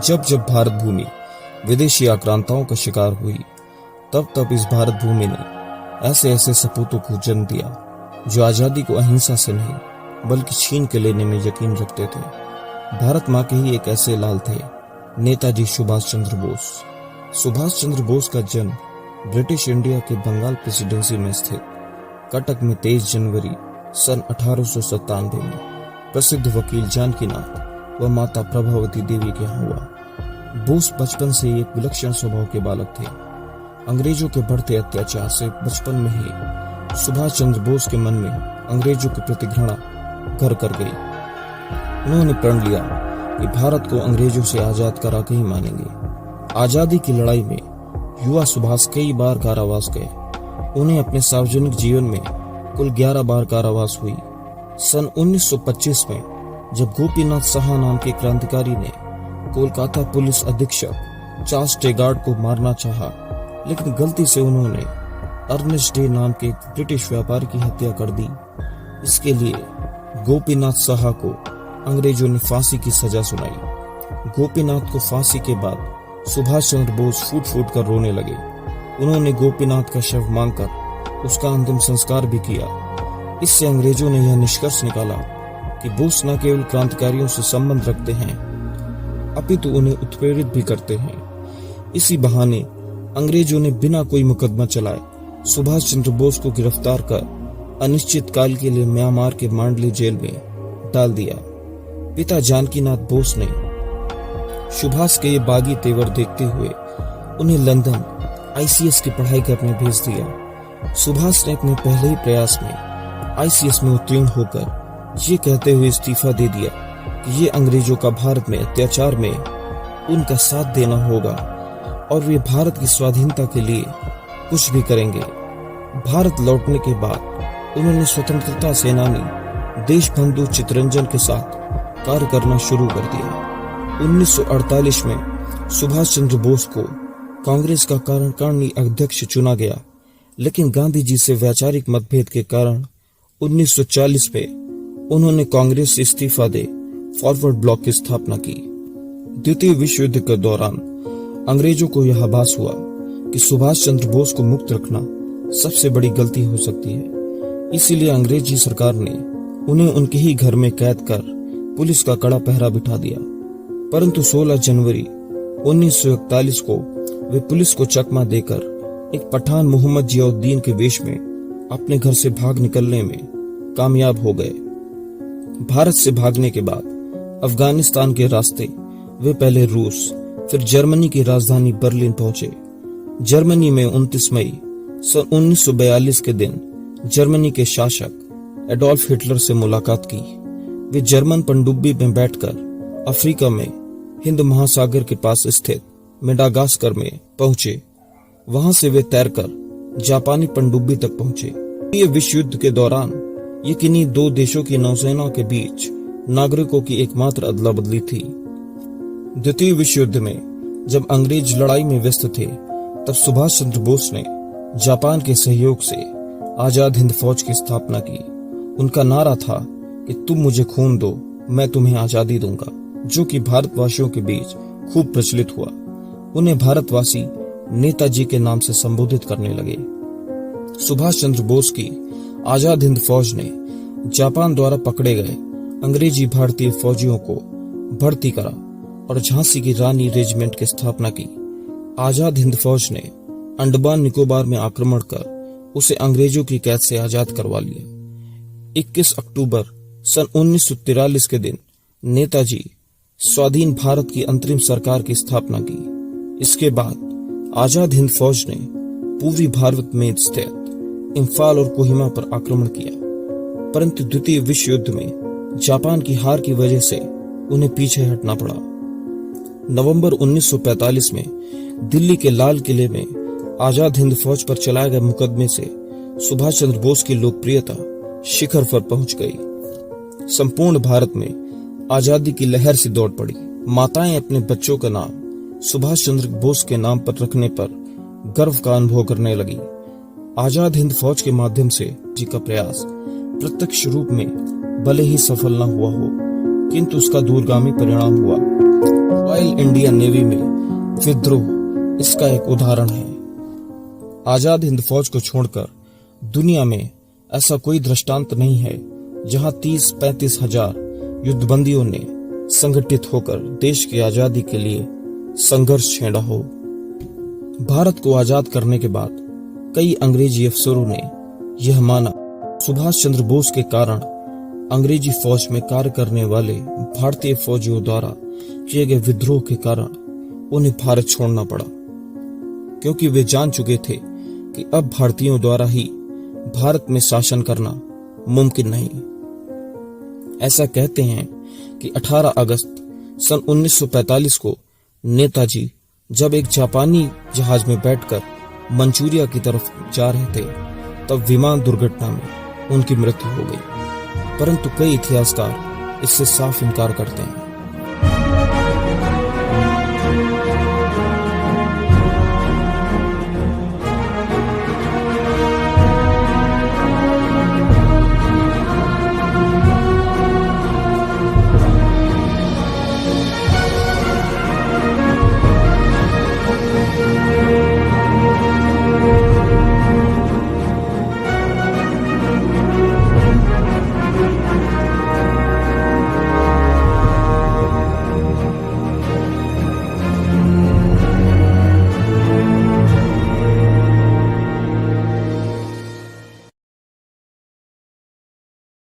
जब जब भारत भूमि विदेशी आक्रांताओं का शिकार हुई, तब तब इस भारत भूमि ने ऐसे ऐसे सपूतों को जन्म दिया जो आजादी को अहिंसा से नहीं बल्कि छीन के लेने में यकीन रखते थे। भारत माँ के ही एक ऐसे लाल थे, नेताजी सुभाष चंद्र बोस। सुभाष चंद्र बोस का जन्म ब्रिटिश इंडिया के बंगाल प्रेसिडेंसी में स्थित कटक में 23 जनवरी सन 1897 में प्रसिद्ध वकील जानकीनाथ व माता प्रभावती देवी के यहाँ हुआ। बोस बचपन से एक विलक्षण स्वभाव के बालक थे। अंग्रेजों के बढ़ते अत्याचार से बचपन में ही सुभाष चंद्र बोस के मन में अंग्रेजों के प्रति घृणा घर कर गई। उन्होंने प्रण लिया कि भारत को अंग्रेजों से आजाद करा के ही मानेंगे। आजादी की लड़ाई में युवा सुभाष कई बार कारावास गए। उन्हें अपने सार्वजनिक जीवन में कुल 11 बार कारावास हुई। सन 1925 में जब गोपीनाथ साहा नाम के क्रांतिकारी ने कोलकाता पुलिस अधीक्षक चार्ल्स टेगार्ड को मारना चाहा, लेकिन गलती से उन्होंने अर्नेस्ट डे नाम के ब्रिटिश व्यापारी की हत्या कर दी। इसके लिए गोपीनाथ साहा को अंग्रेजों ने फांसी की सजा सुनाई। गोपीनाथ को फांसी के बाद सुभाष चंद्र बोस फूट फूट कर रोने लगे। उन्होंने गोपीनाथ का शव मांगकर उसका अंतिम संस्कार भी किया। इससे अंग्रेजों ने यह निष्कर्ष निकाला कि बोस न केवल क्रांतिकारियों से संबंध रखते हैं, अपितु उन्हें उत्प्रेरित भी करते हैं। इसी बहाने अंग्रेजों ने बिना कोई मुकदमा चलाए सुभाष चंद्र बोस को गिरफ्तार कर अनिश्चित काल के लिए म्यांमार के मांडले जेल में डाल दिया। पिता जानकीनाथ बोस ने सुभाष के ये बागी तेवर देखते हुए उन्हें लंदन आईसीएस की पढ़ाई करने भेज दिया। सुभाष ने अपने पहले ही प्रयास में आईसीएस में उत्तीर्ण होकर ये कहते हुए इस्तीफा दे दिया कि ये अंग्रेजों का भारत में अत्याचार में उनका साथ देना होगा और वे भारत की स्वाधीनता के लिए कुछ भी करेंगे। भारत लौटने के बाद उन्होंने स्वतंत्रता सेनानी देशबंधु चित्तरंजन के साथ कार्य करना शुरू कर दिया। 1948 में सुभाष चंद्र बोस को कांग्रेस का कार्यकारिणी अध्यक्ष चुना गया, लेकिन गांधी जी से वैचारिक मतभेद के कारण 1940 में उन्होंने कांग्रेस से इस्तीफा दे फॉरवर्ड ब्लॉक की स्थापना की। द्वितीय विश्व युद्ध के दौरान अंग्रेजों को यह आभास हुआ कि सुभाष चंद्र बोस को मुक्त रखना सबसे बड़ी गलती हो सकती है। इसीलिए अंग्रेजी सरकार ने उन्हें उनके ही घर में कैद कर पुलिस का कड़ा पहरा बिठा दिया। परंतु 16 जनवरी 1941 को वे पुलिस को चकमा देकर एक पठान मोहम्मद जियाउद्दीन के वेश में अपने घर से भाग निकलने में कामयाब हो गए। भारत से भागने के बाद अफगानिस्तान के रास्ते वे पहले रूस फिर जर्मनी की राजधानी बर्लिन पहुंचे। जर्मनी में 29 मई सन 1942 के दिन जर्मनी के शासक एडोल्फ हिटलर से मुलाकात की। वे जर्मन पनडुब्बी में बैठकर अफ्रीका में हिंद महासागर के पास स्थित मेडागास्कर में पहुंचे। वहां से वे तैरकर जापानी पनडुब्बी तक पहुंचे। ये विश्व युद्ध के दौरान ये किन्हीं दो देशों की नौसेना के बीच नागरिकों की एकमात्र अदला बदली थी। द्वितीय विश्व युद्ध में जब अंग्रेज लड़ाई में व्यस्त थे, तब सुभाष चंद्र बोस ने जापान के सहयोग से आजाद हिंद फौज की स्थापना की। उनका नारा था कि तुम मुझे खून दो, मैं तुम्हें आजादी दूंगा, जो कि भारतवासियों के बीच खूब प्रचलित हुआ। उन्हें भारतवासी नेताजी के नाम से संबोधित करने लगे। सुभाष चंद्र बोस की आजाद हिंद फौज ने जापान द्वारा पकड़े गए अंग्रेजी भारतीय फौजियों को भर्ती करा और झांसी की रानी रेजिमेंट की स्थापना की। आजाद हिंद फौज ने अंडमान निकोबार में आक्रमण कर उसे अंग्रेजों की कैद से आजाद करवा लिया। 21 अक्टूबर सन 1943 के दिन नेताजी स्वाधीन भारत की अंतरिम सरकार की स्थापना की। इसके बाद आजाद हिंद फौज ने पूर्वी भारत में स्थित इम्फाल और कोहिमा पर आक्रमण किया, परंतु द्वितीय विश्व युद्ध में जापान की हार की वजह से उन्हें पीछे हटना पड़ा। नवंबर 1945 में दिल्ली के लाल किले में आजाद हिंद फौज पर चलाए गए मुकदमे से सुभाष चंद्र बोस की लोकप्रियता शिखर पर पहुंच गई। संपूर्ण भारत में आजादी की लहर से दौड़ पड़ी। माताएं अपने बच्चों का नाम सुभाष चंद्र बोस के नाम पर रखने पर गर्व का अनुभव करने लगी। आजाद हिंद फौज के माध्यम से जी का प्रयास प्रत्यक्ष रूप में भले ही सफल न हुआ हो, किंतु उसका दूरगामी परिणाम हुआ। रॉयल इंडियन नेवी में विद्रोह इसका एक उदाहरण है। आजाद हिंद फौज को छोड़कर दुनिया में ऐसा कोई दृष्टांत नहीं है जहां 30-35 हजार युद्धबंदियों ने संगठित होकर देश की आजादी के लिए संघर्ष छेड़ा हो। भारत को आजाद करने के बाद कई अंग्रेजी अफसरों ने यह माना सुभाष चंद्र बोस के कारण अंग्रेजी फौज में कार्य करने वाले भारतीय फौजियों द्वारा किए गए विद्रोह के कारण उन्हें भारत छोड़ना पड़ा, क्योंकि वे जान चुके थे कि अब भारतीयों द्वारा ही भारत में शासन करना मुमकिन नहीं। ऐसा कहते हैं कि 18 अगस्त सन 1945 को नेताजी जब एक जापानी जहाज में बैठकर मंचूरिया की तरफ जा रहे थे, तब विमान दुर्घटना में उनकी मृत्यु हो गई। परंतु कई इतिहासकार इससे साफ इनकार करते हैं।